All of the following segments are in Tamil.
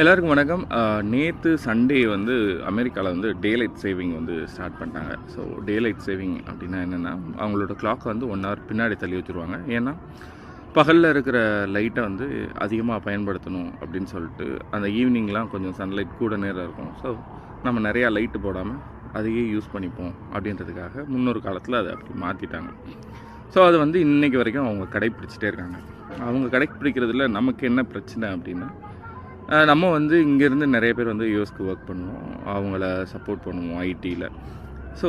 எல்லாருக்கும் வணக்கம். நேற்று சண்டே வந்து அமெரிக்காவில் வந்து டே லைட் சேவிங் வந்து ஸ்டார்ட் பண்ணிட்டாங்க. ஸோ டே லைட் சேவிங் அப்படின்னா என்னென்னா, அவங்களோட கிளாக்கை வந்து 1 hour பின்னாடி தள்ளி வச்சுருவாங்க. ஏன்னா பகலில் இருக்கிற லைட்டை வந்து அதிகமாக பயன்படுத்தணும் அப்படின்னு சொல்லிட்டு, அந்த ஈவினிங்லாம் கொஞ்சம் சன்லைட் கூட நேரம் இருக்கும். ஸோ நம்ம நிறையா லைட்டு போடாமல் அதையே யூஸ் பண்ணிப்போம் அப்படின்றதுக்காக முன்னொரு காலத்தில் அதை அப்படி மாற்றிட்டாங்க. ஸோ அது வந்து இன்றைக்கி வரைக்கும் அவங்க கடைப்பிடிச்சிட்டே இருக்காங்க. அவங்க கடைப்பிடிக்கிறதுல நமக்கு என்ன பிரச்சனை அப்படின்னா, நம்ம வந்து இங்கேருந்து நிறைய பேர் வந்து யூஎஸ்க்கு ஒர்க் பண்ணுவோம், அவங்கள சப்போர்ட் பண்ணுவோம் ஐடியில். ஸோ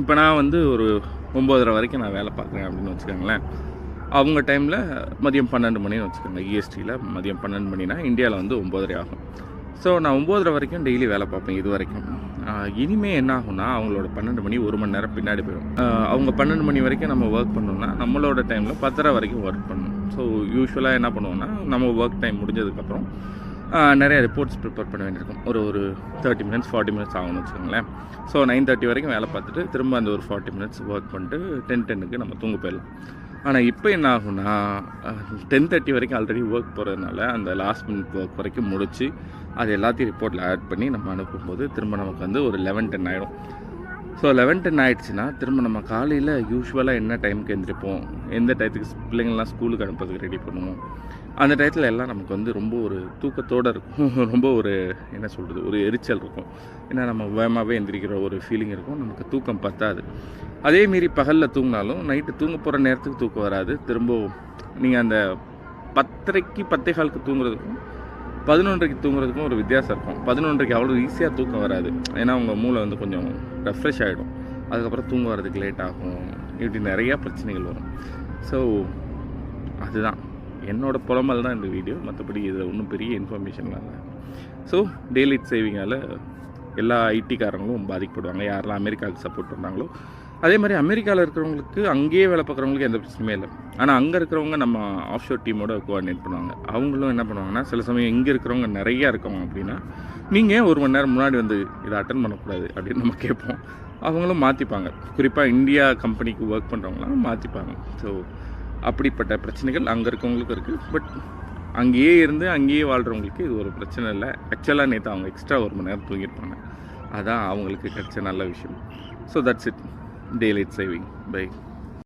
இப்போ நான் வந்து ஒரு 9:30 வரைக்கும் நான் வேலை பார்க்குறேன் அப்படின்னு வச்சுக்கோங்களேன். அவங்க டைமில் மதியம் 12 மணின்னு வச்சுக்கோங்க. இஎஸ்டியில் மதியம் 12 மணினா இந்தியாவில் வந்து 9:30 ஆகும். ஸோ நான் 9:30 வரைக்கும் டெய்லி வேலை பார்ப்பேன் இது வரைக்கும். இனிமேல் என்ன ஆகும்னா, அவங்களோட 12 மணி 1 மணி நேரம் பின்னாடி போயிடும். அவங்க 12 மணி வரைக்கும் நம்ம ஒர்க் பண்ணோம்னா நம்மளோட டைமில் 10:30 வரைக்கும் ஒர்க் பண்ணணும். ஸோ யூஸ்வலாக என்ன பண்ணுவோம்னா, நம்ம ஒர்க் டைம் முடிஞ்சதுக்கப்புறம் நிறைய ரிப்போர்ட்ஸ் ப்ரிப்பேர் பண்ண வேண்டியிருக்கும். ஒரு 30 minutes 40 minutes ஆகும்னு வச்சுக்கோங்களேன். ஸோ 9:30 வரைக்கும் வேலை பார்த்துட்டு திரும்ப அந்த ஒரு 40 minutes ஒர்க் பண்ணிட்டு 10:10க்கு நம்ம தூங்க போயிடலாம். ஆனால் இப்போ என்ன ஆகும்னா, 10:30 வரைக்கும் ஆல்ரெடி ஒர்க் போகிறதுனால அந்த லாஸ்ட் மினிட் ஒர்க் வரைக்கும் முடித்து அது எல்லாத்தையும் ரிப்போர்ட்டில் ஆட் பண்ணி நம்ம அனுப்பும்போது திரும்ப நமக்கு வந்து ஒரு 11:10 ஆகிடும். ஸோ 11:10 ஆகிடுச்சுன்னா திரும்ப நம்ம காலையில் யூஸ்வலாக என்ன டைமுக்கு எழுந்திரிப்போம், எந்த டயத்துக்கு பிள்ளைங்கள்லாம் ஸ்கூலுக்கு அனுப்புறதுக்கு ரெடி பண்ணுவோம், அந்த டயத்தில் எல்லாம் நமக்கு வந்து ரொம்ப ஒரு தூக்கத்தோடு இருக்கும். ரொம்ப ஒரு என்ன சொல்கிறது, ஒரு எரிச்சல் இருக்கும். ஏன்னா நம்ம வேகமாகவே எந்திரிக்கிற ஒரு ஃபீலிங் இருக்கும். நமக்கு தூக்கம் பத்தாது. அதே மீறி பகலில் தூங்கினாலும் நைட்டு தூங்க போகிற நேரத்துக்கு தூக்கம் வராது. திரும்ப நீங்கள் அந்த 10:30க்கு 10:15க்கு தூங்குறதுக்கும் 11:00க்கு தூங்குறதுக்கும் ஒரு வித்தியாசம் இருக்கும். 11:00க்கு அவ்வளோ ஈஸியாக தூக்கம் வராது. ஏன்னா உங்கள் மூளை வந்து கொஞ்சம் ரெஃப்ரெஷ் ஆகிடும். அதுக்கப்புறம் தூங்க வரதுக்கு லேட் ஆகும். இப்படி நிறையா பிரச்சனைகள் வரும். ஸோ அதுதான் என்னோடய புலமல் தான் இந்த வீடியோ. மற்றபடி இதில் ஒன்றும் பெரிய இன்ஃபர்மேஷன்லாம் இல்லை. ஸோ டே லைட் சேவிங்கால் எல்லா ஐடிக்காரங்களும் பாதிக்கப்படுவாங்க, யாரெல்லாம் அமெரிக்காவுக்கு சப்போர்ட் பண்ணுறாங்களோ. அதே மாதிரி அமெரிக்காவில் இருக்கிறவங்களுக்கு அங்கேயே வேலை பார்க்குறவங்களுக்கு எந்த பிரச்சனையுமே இல்லை. ஆனால் அங்கே இருக்கிறவங்க நம்ம ஆஃப்ஷோர் டீமோட கோஆர்டினேட் பண்ணுவாங்க. அவங்களும் என்ன பண்ணுவாங்கன்னா, சில சமயம் இங்கே இருக்கிறவங்க நிறையா இருக்கவங்க அப்படின்னா, நீங்கள் ஏன் 1 மணி நேரம் முன்னாடி வந்து இதை அட்டன் பண்ணக்கூடாது அப்படின்னு நம்ம கேட்போம். அவங்களும் மாற்றிப்பாங்க. குறிப்பாக இந்தியா கம்பெனிக்கு ஒர்க் பண்ணுறவங்களாம் மாற்றிப்பாங்க. ஸோ அப்படிப்பட்ட பிரச்சனைகள் அங்கே இருக்கவங்களுக்கும் இருக்குது. பட் அங்கேயே இருந்து அங்கேயே வாழ்கிறவங்களுக்கு இது ஒரு பிரச்சனை இல்லை. ஆக்சுவலாக நேற்று அவங்க எக்ஸ்ட்ரா 1 மணி நேரம் தூங்கியிருப்பாங்க. அதான் அவங்களுக்கு கிடைச்ச நல்ல விஷயம். So that's it. Daylight saving. By.